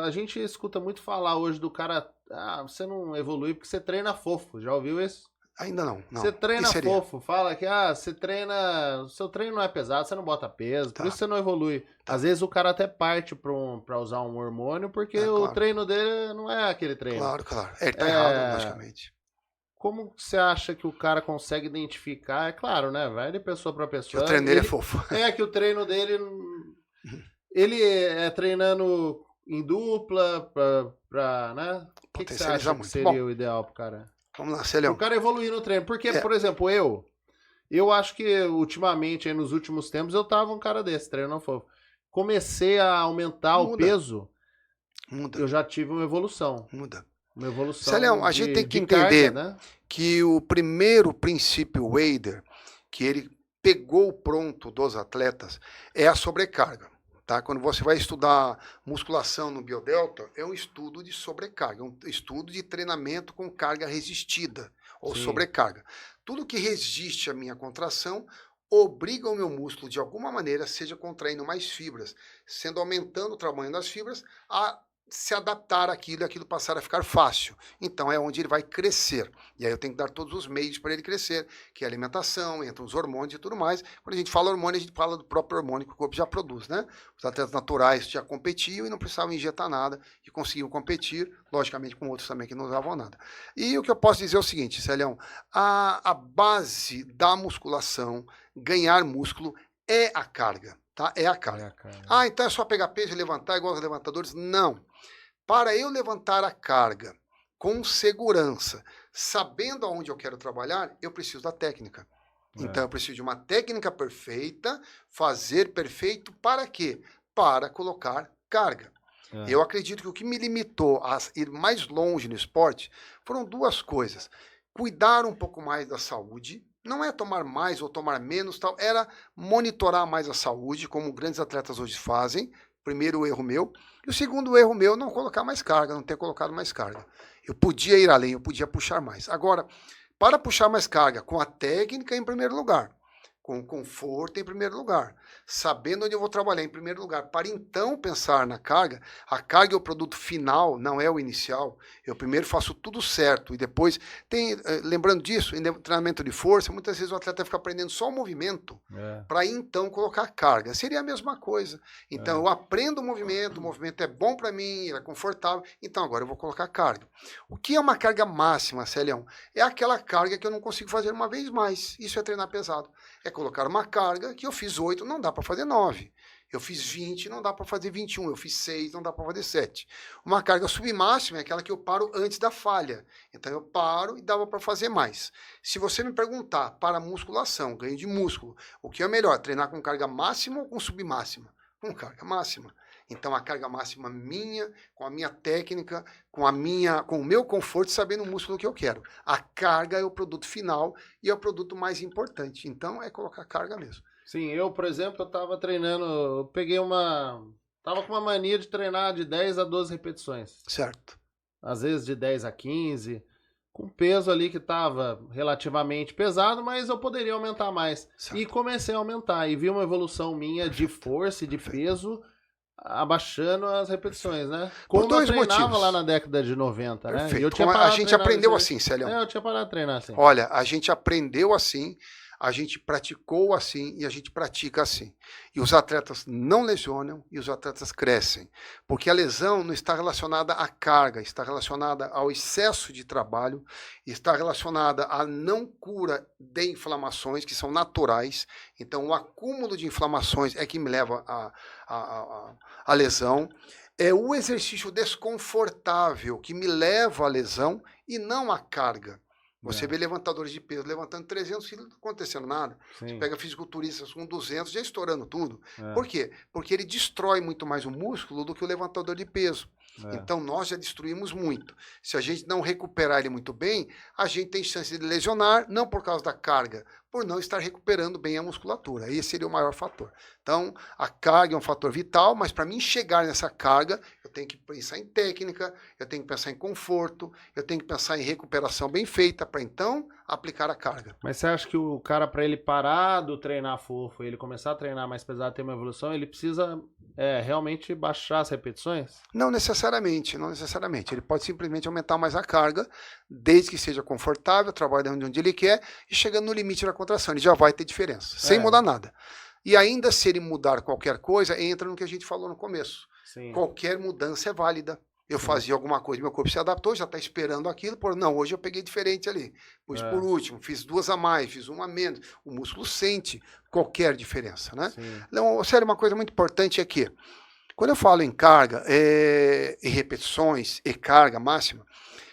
A gente escuta muito falar hoje do cara, você não evolui porque você treina fofo. Já ouviu isso? Ainda não. Você O que treina seria? fofo, fala que você treina, seu treino não é pesado, você não bota peso, por isso Tá, você não evolui. tá. Às vezes o cara até parte pra usar um hormônio porque o Claro, treino dele não é aquele treino. claro. Ele tá errado, É, logicamente. como você acha que o cara consegue identificar? É claro, né? Vai de pessoa pra Que o pessoa. treino dele é fofo. É que o treino dele, ele é treinando em dupla né? O que você Potencializa acha que muito. Bom, seria o ideal pro cara? vamos lá, Pro Celião. cara evoluir no treino. Porque, É, por exemplo, eu acho que ultimamente, aí, nos últimos tempos, eu tava um cara desse, treino não fofo. Comecei a aumentar o muda, peso, muda, eu já tive uma evolução. muda. Uma evolução Celião, a gente tem que de carga, entender né? que o primeiro princípio Wader, que ele pegou pronto dos atletas, é a sobrecarga. Tá? Quando você vai estudar musculação no Biodelta, é um estudo de sobrecarga, um estudo de treinamento com carga resistida, ou Sim. sobrecarga. Tudo que resiste à minha contração obriga o meu músculo, de alguma maneira, seja contraindo mais fibras, sendo aumentando o tamanho das fibras, a se adaptar àquilo e aquilo passar a ficar fácil. Então é onde ele vai crescer. E aí eu tenho que dar todos os meios para ele crescer, que é a alimentação, entra os hormônios e tudo mais. Quando a gente fala hormônio, a gente fala do próprio hormônio que o corpo já produz, né? Os atletas naturais já competiam e não precisavam injetar nada e conseguiam competir, logicamente com outros também que não usavam nada. E o que eu posso dizer é o seguinte, Celião, a base da musculação, ganhar músculo, é a carga. Tá? É a carga. Então é só pegar peso e levantar igual os levantadores? Não. Para eu levantar a carga com segurança, sabendo aonde eu quero trabalhar, eu preciso da técnica. Então eu preciso de uma técnica perfeita, fazer perfeito para quê? Para colocar carga. Eu acredito que o que me limitou a ir mais longe no esporte foram duas coisas. Cuidar um pouco mais da saúde, não é tomar mais ou tomar menos, tal, era monitorar mais a saúde, como grandes atletas hoje fazem. Primeiro erro meu. E o segundo erro meu, não colocar mais carga, não ter colocado mais carga. Eu podia ir além, eu podia puxar mais. Agora, para puxar mais carga, com a técnica em primeiro lugar, com conforto em primeiro lugar, sabendo onde eu vou trabalhar em primeiro lugar, para então pensar na carga. A carga é o produto final, não é o inicial. Eu primeiro faço tudo certo e depois lembrando disso, em treinamento de força, muitas vezes o atleta fica aprendendo só o movimento para então colocar a carga. Seria a mesma coisa. Então eu aprendo o movimento é bom para mim, é confortável, então agora eu vou colocar carga. O que é uma carga máxima, Celião? É aquela carga que eu não consigo fazer uma vez mais. Isso é treinar pesado. É colocar uma carga que eu fiz 8, não dá para fazer 9. Eu fiz 20, não dá para fazer 21. Eu fiz 6, não dá para fazer 7. Uma carga submáxima é aquela que eu paro antes da falha. Então eu paro e dava para fazer mais. Se você me perguntar para musculação, ganho de músculo, o que é melhor, treinar com carga máxima ou com submáxima? Com carga máxima. Então a carga máxima minha, com a minha técnica, com o meu conforto, sabendo o músculo que eu quero. A carga é o produto final e é o produto mais importante. Então é colocar carga mesmo. Sim, eu, por exemplo, eu tava treinando, eu peguei tava com uma mania de treinar de 10 a 12 repetições. Certo. Às vezes de 10 a 15, com peso ali que tava relativamente pesado, mas eu poderia aumentar mais. Certo. E comecei a aumentar e vi uma evolução minha de força e de peso abaixando as repetições, né? Como Por dois eu treinava motivos. lá na década de 90, né? Perfeito. E eu tinha A gente aprendeu assim, Celião. Eu tinha parado de treinar assim. Olha, a gente aprendeu assim, a gente praticou assim e a gente pratica assim. E os atletas não lesionam e os atletas crescem. Porque a lesão não está relacionada à carga, está relacionada ao excesso de trabalho, está relacionada à não cura de inflamações, que são naturais. Então, o acúmulo de inflamações é que me leva à lesão. É o exercício desconfortável que me leva à lesão e não à carga. Você vê levantadores de peso levantando 300 quilos, não acontecendo nada. Sim. Você pega fisiculturistas com 200, já estourando tudo. Por quê? Porque ele destrói muito mais o músculo do que o levantador de peso. Então, nós já destruímos muito. Se a gente não recuperar ele muito bem, a gente tem chance de lesionar, não por causa da carga, por não estar recuperando bem a musculatura. Esse seria o maior fator. Então, a carga é um fator vital, mas para mim chegar nessa carga, eu tenho que pensar em técnica, eu tenho que pensar em conforto, eu tenho que pensar em recuperação bem feita, para então aplicar a carga. Mas você acha que o cara, para ele parar do treinar fofo e ele começar a treinar mais pesado, ter uma evolução, ele precisa realmente baixar as repetições? Não necessariamente, não necessariamente. Ele pode simplesmente aumentar mais a carga, desde que seja confortável, trabalhando onde ele quer e chegando no limite da contração. Ele já vai ter diferença, sem mudar nada. E ainda se ele mudar qualquer coisa, entra no que a gente falou no começo. Sim. Qualquer mudança é válida. Eu fazia alguma coisa, meu corpo se adaptou, já está esperando aquilo, não, hoje eu peguei diferente ali. Pus por último, fiz 2 a mais, fiz 1 a menos. O músculo sente qualquer diferença, né? Então, sério, uma coisa muito importante é que, quando eu falo em carga, e repetições, e carga máxima,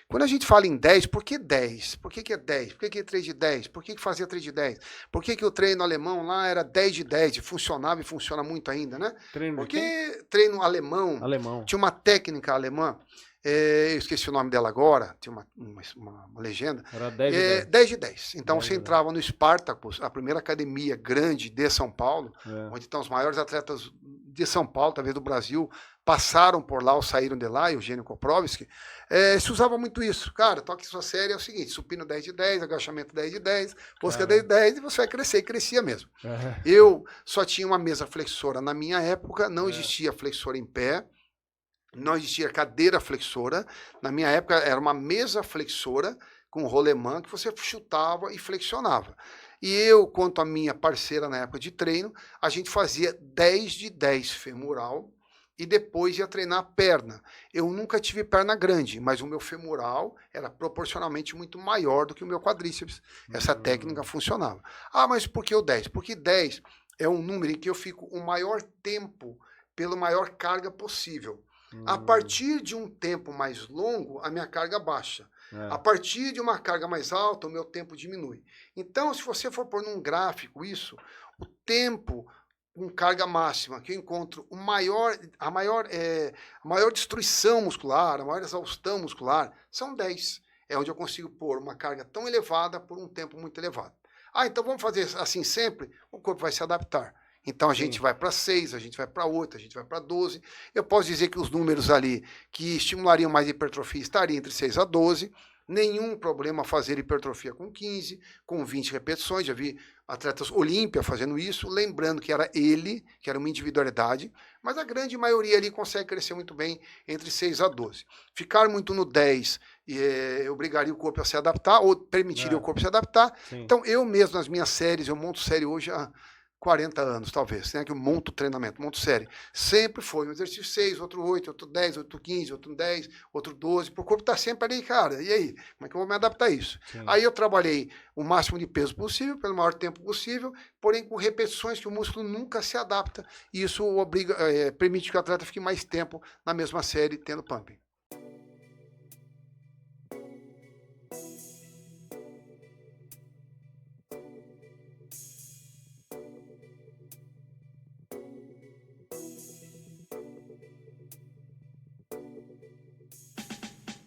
quando a gente fala em 10, por que 10? Por que é 10? Por que é 3 de 10? Por que fazia 3 de 10? Por que o treino alemão lá era 10 de 10 e funcionava e funciona muito ainda, né? Porque treino alemão, tinha uma técnica alemã, eu esqueci o nome dela agora, tinha uma legenda. Era 10 de 10. 10 de 10. Então você entrava no Spartacus, a primeira academia grande de São Paulo, onde estão os maiores atletas de São Paulo, talvez do Brasil, passaram por lá ou saíram de lá, Eugênio Koprovski, se usava muito isso. Cara, toque sua série é o seguinte, supino 10 de 10, agachamento 10 de 10, rosca 10 de 10, e você vai crescer, e crescia mesmo. Eu só tinha uma mesa flexora na minha época, não existia flexora em pé, não existia cadeira flexora. Na minha época era uma mesa flexora com rolemã que você chutava e flexionava. E eu, quanto a minha parceira na época de treino, a gente fazia 10 de 10 femoral e depois ia treinar a perna. Eu nunca tive perna grande, mas o meu femoral era proporcionalmente muito maior do que o meu quadríceps. Essa técnica funcionava. Ah, mas por que o 10? Porque 10 é um número em que eu fico o maior tempo pela maior carga possível. A partir de um tempo mais longo, a minha carga baixa. A partir de uma carga mais alta, o meu tempo diminui. Então, se você for pôr num gráfico isso, o tempo com carga máxima, que eu encontro a maior destruição muscular, a maior exaustão muscular, são 10. É onde eu consigo pôr uma carga tão elevada por um tempo muito elevado. Ah, então vamos fazer assim sempre? O corpo vai se adaptar. Então a gente vai para 6, a gente vai para 8, a gente vai para 12. Eu posso dizer que os números ali que estimulariam mais hipertrofia estariam entre 6 a 12. Nenhum problema fazer hipertrofia com 15, com 20 repetições. Já vi atletas Olímpia fazendo isso, lembrando que era ele, que era uma individualidade, mas a grande maioria ali consegue crescer muito bem entre 6 a 12. Ficar muito no 10 obrigaria o corpo a se adaptar, ou permitiria o corpo se adaptar. Sim. Então eu mesmo nas minhas séries, eu monto série hoje há 40 anos, talvez, né? Que eu monto treinamento, monto série. Sempre foi um exercício 6, outro 8, outro 10, outro 15, outro 10, outro 12. Para o corpo estar sempre ali, cara. E aí? Como é que eu vou me adaptar a isso? Sim. Aí eu trabalhei o máximo de peso possível, pelo maior tempo possível, porém com repetições que o músculo nunca se adapta. E isso permite que o atleta fique mais tempo na mesma série, tendo pumping.